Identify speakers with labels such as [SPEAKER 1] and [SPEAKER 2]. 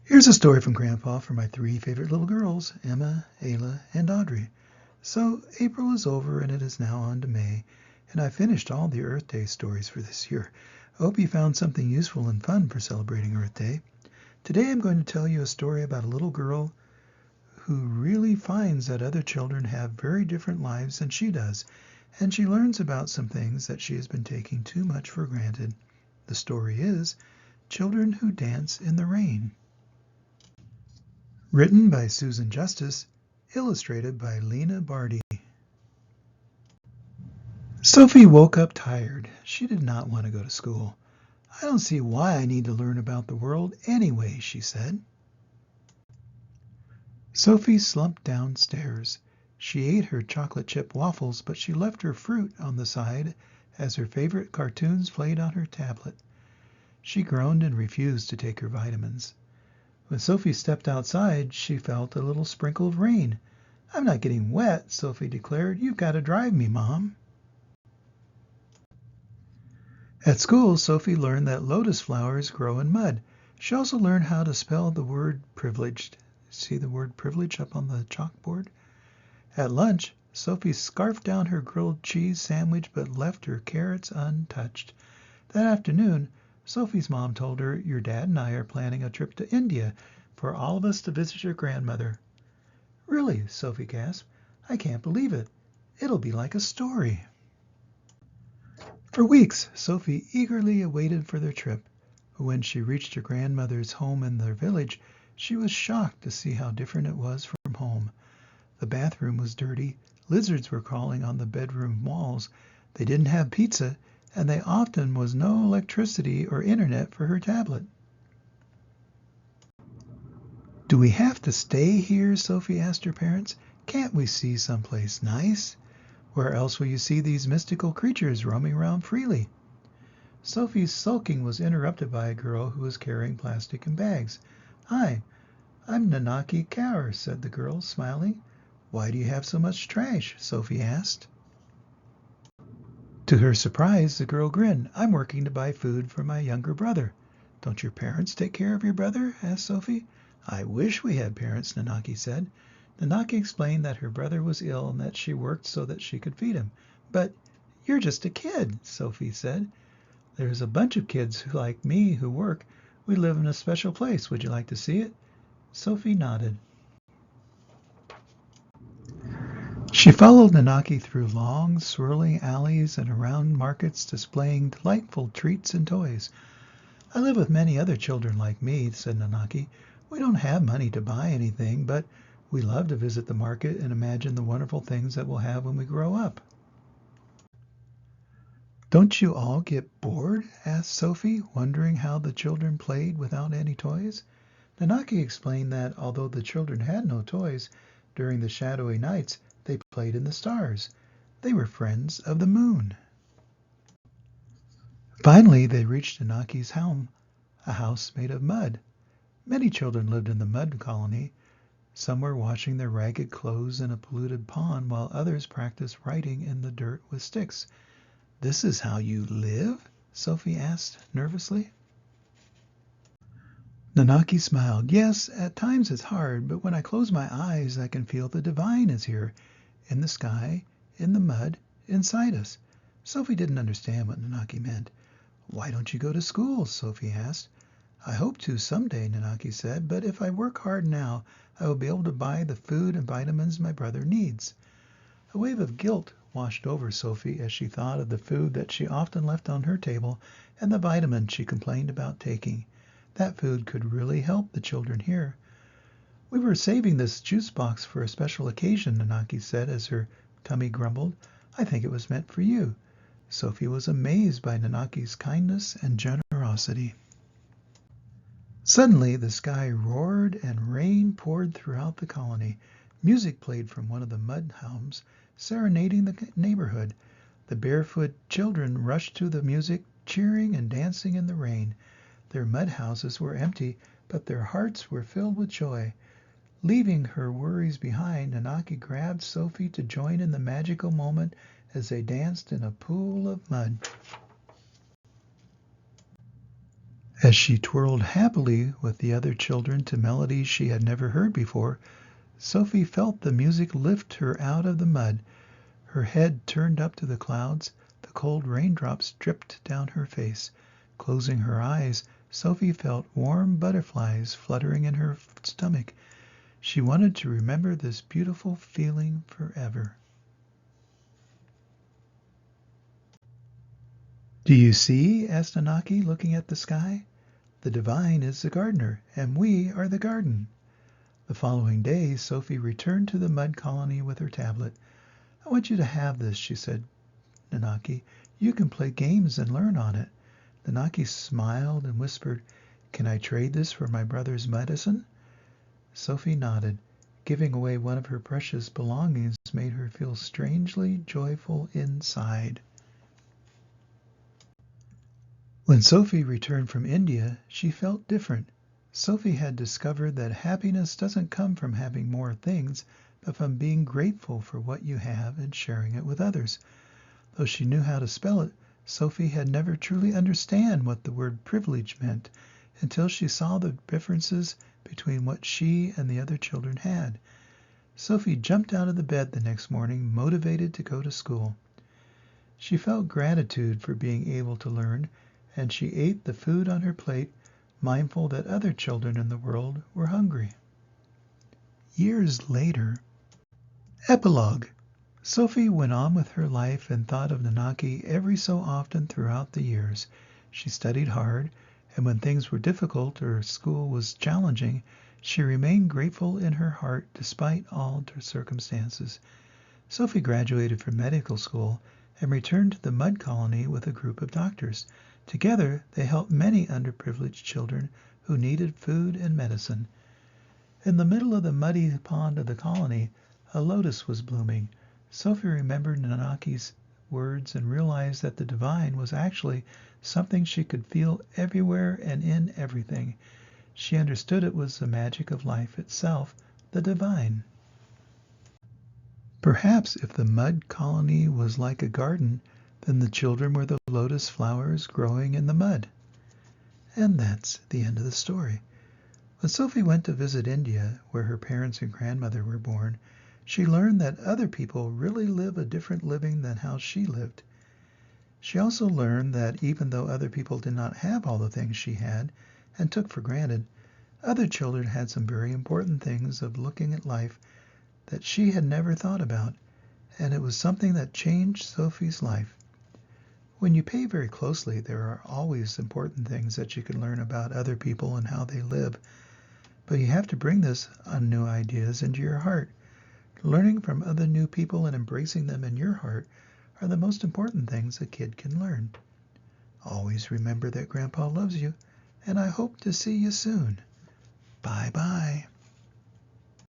[SPEAKER 1] Here's a story from Grandpa for my three favorite little girls, Emma, Ayla, and Audrey. So, April is over and it is now on to May, and I finished all the Earth Day stories for this year. I hope you found something useful and fun for celebrating Earth Day. Today I'm going to tell you a story about a little girl who really finds that other children have very different lives than she does, and she learns about some things that she has been taking too much for granted. The story is Children Who Dance in the Rain. Written by Susan Justice, illustrated by Lena Bardi. Sophie woke up tired. She did not want to go to school. I don't see why I need to learn about the world anyway, she said. Sophie slumped downstairs. She ate her chocolate chip waffles, but she left her fruit on the side as her favorite cartoons played on her tablet. She groaned and refused to take her vitamins. When Sophie stepped outside, she felt a little sprinkle of rain. "I'm not getting wet," Sophie declared. "You've got to drive me, Mom." At school, Sophie learned that lotus flowers grow in mud. She also learned how to spell the word privileged. See the word privilege up on the chalkboard? At lunch, Sophie scarfed down her grilled cheese sandwich but left her carrots untouched. That afternoon, Sophie's mom told her, "Your dad and I are planning a trip to India for all of us to visit your grandmother." "Really?" Sophie gasped. "I can't believe it. It'll be like a story." For weeks, Sophie eagerly awaited for their trip. But when she reached her grandmother's home in their village, she was shocked to see how different it was from home. The bathroom was dirty, lizards were crawling on the bedroom walls, they didn't have pizza, and there often was no electricity or internet for her tablet. "Do we have to stay here?" Sophie asked her parents. "Can't we see someplace nice? Where else will you see these mystical creatures roaming around freely?" Sophie's sulking was interrupted by a girl who was carrying plastic and bags. "Hi, I'm Nanaki Kaur," said the girl, smiling. "Why do you have so much trash?" Sophie asked. To her surprise, the girl grinned. "I'm working to buy food for my younger brother." "Don't your parents take care of your brother?" asked Sophie. "I wish we had parents," Nanaki said. Nanaki explained that her brother was ill and that she worked so that she could feed him. "But you're just a kid," Sophie said. "There's a bunch of kids like me who work. We live in a special place. Would you like to see it?" Sophie nodded. She followed Nanaki through long, swirling alleys and around markets displaying delightful treats and toys. "I live with many other children like me," said Nanaki. "We don't have money to buy anything, but we love to visit the market and imagine the wonderful things that we'll have when we grow up." "Don't you all get bored?" asked Sophie, wondering how the children played without any toys. Nanaki explained that, although the children had no toys, during the shadowy nights they played in the stars. They were friends of the moon. Finally they reached Nanaki's home, a house made of mud. Many children lived in the mud colony. Some were washing their ragged clothes in a polluted pond, while others practiced writing in the dirt with sticks. "This is how you live?" Sophie asked nervously. Nanaki smiled. "Yes, at times it's hard, but when I close my eyes I can feel the divine is here, in the sky, in the mud, inside us." Sophie didn't understand what Nanaki meant. "Why don't you go to school?" Sophie asked. "I hope to someday," Nanaki said, "but if I work hard now, I will be able to buy the food and vitamins my brother needs." A wave of guilt washed over Sophie as she thought of the food that she often left on her table and the vitamins she complained about taking. That food could really help the children here. "We were saving this juice box for a special occasion," Nanaki said as her tummy grumbled. "I think it was meant for you." Sophie was amazed by Nanaki's kindness and generosity. Suddenly the sky roared and rain poured throughout the colony. Music played from one of the mud homes, serenading the neighborhood. The barefoot children rushed to the music, cheering and dancing in the rain. Their mud houses were empty, but their hearts were filled with joy. Leaving her worries behind, Nanaki grabbed Sophie to join in the magical moment as they danced in a pool of mud. As she twirled happily with the other children to melodies she had never heard before, Sophie felt the music lift her out of the mud. Her head turned up to the clouds. The cold raindrops dripped down her face. Closing her eyes, Sophie felt warm butterflies fluttering in her stomach. She wanted to remember this beautiful feeling forever. "Do you see?" asked Nanaki, looking at the sky. "The divine is the gardener, and we are the garden." The following day, Sophie returned to the mud colony with her tablet. "I want you to have this," she said. "Nanaki, you can play games and learn on it." Nanaki smiled and whispered, "Can I trade this for my brother's medicine?" Sophie nodded. Giving away one of her precious belongings made her feel strangely joyful inside. When Sophie returned from India, she felt different. Sophie had discovered that happiness doesn't come from having more things, but from being grateful for what you have and sharing it with others. Though she knew how to spell it, Sophie had never truly understood what the word privilege meant until she saw the differences between what she and the other children had. Sophie jumped out of the bed the next morning, motivated to go to school. She felt gratitude for being able to learn, and she ate the food on her plate, mindful that other children in the world were hungry. Years later. Epilogue. Sophie went on with her life and thought of Nanaki every so often throughout the years. She studied hard, and when things were difficult or school was challenging, she remained grateful in her heart despite all circumstances. Sophie graduated from medical school and returned to the mud colony with a group of doctors. Together, they helped many underprivileged children who needed food and medicine. In the middle of the muddy pond of the colony, a lotus was blooming. Sophie remembered Nanaki's words and realized that the divine was actually something she could feel everywhere and in everything. She understood it was the magic of life itself, the divine. Perhaps if the mud colony was like a garden, then the children were the lotus flowers growing in the mud. And that's the end of the story. When Sophie went to visit India, where her parents and grandmother were born, she learned that other people really live a different living than how she lived. She also learned that even though other people did not have all the things she had and took for granted, other children had some very important things of looking at life that she had never thought about, and it was something that changed Sophie's life. When you pay very closely, there are always important things that you can learn about other people and how they live, but you have to bring this new ideas into your heart. Learning from other new people and embracing them in your heart are the most important things a kid can learn. Always remember that Grandpa loves you, and I hope to see you soon. Bye-bye.